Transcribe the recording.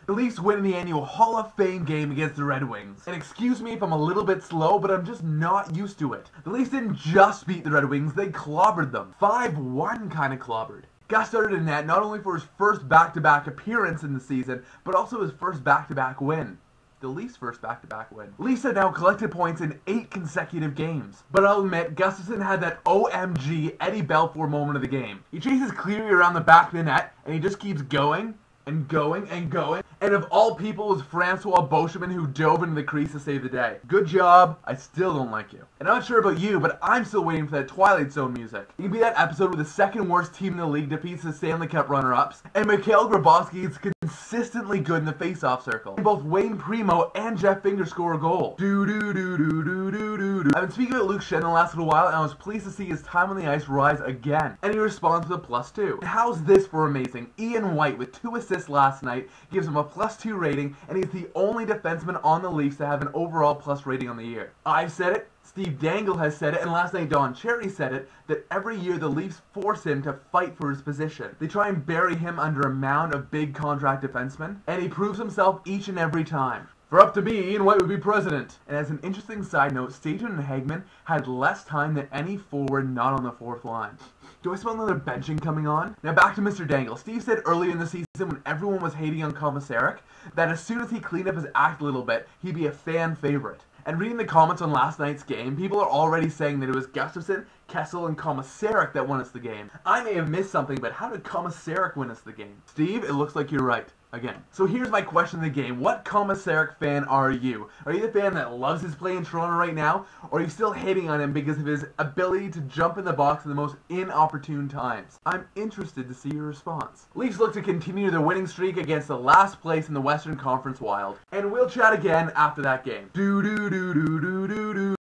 The Leafs win in the annual Hall of Fame game against the Red Wings. And excuse me if I'm a little bit slow, but I'm just not used to it. The Leafs didn't just beat the Red Wings, they clobbered them. 5-1 kind of clobbered. Gus started in net not only for his first back-to-back appearance in the season, but also his first back-to-back win. The Leafs' first back-to-back win. Leafs have now collected points in 8 consecutive games. But I'll admit, Gustafsson had that OMG Eddie Belfour moment of the game. He chases Cleary around the back of the net, and he just keeps going and going and going. And of all people, it was Francois Beauchemin who dove into the crease to save the day. Good job. I still don't like you. And I'm not sure about you, but I'm still waiting for that Twilight Zone music. It can be that episode where the second worst team in the league defeats the Stanley Cup runner-ups, and Mikhail Grabowski is consistently good in the face-off circle. And both Wayne Primo and Jeff Finger score a goal. I've been speaking about Luke Schenn the last little while, and I was pleased to see his time on the ice rise again. And he responds with a +2. And how's this for amazing? Ian White, with 2 assists last night, gives him a +2 rating, and he's the only defenseman on the Leafs to have an overall plus rating on the year. I've said it, Steve Dangle has said it, and last night Don Cherry said it, that every year the Leafs force him to fight for his position. They try and bury him under a mound of big contract defensemen, and he proves himself each and every time. For up to me, Ian White would be president. And as an interesting side note, Staten and Hagman had less time than any forward not on the 4th line. Do I smell another benching coming on? Now back to Mr. Dangle. Steve said earlier in the season when everyone was hating on Komisarek that as soon as he cleaned up his act a little bit, he'd be a fan favorite. And reading the comments on last night's game, people are already saying that it was Gustafsson, Kessel, and Komisarek that won us the game. I may have missed something, but how did Komisarek win us the game? Steve, it looks like you're right. Again. So here's my question of the game. What Komisarek fan are you? Are you the fan that loves his play in Toronto right now? Or are you still hating on him because of his ability to jump in the box in the most inopportune times? I'm interested to see your response. Leafs look to continue their winning streak against the last place in the Western Conference Wild. And we'll chat again after that game.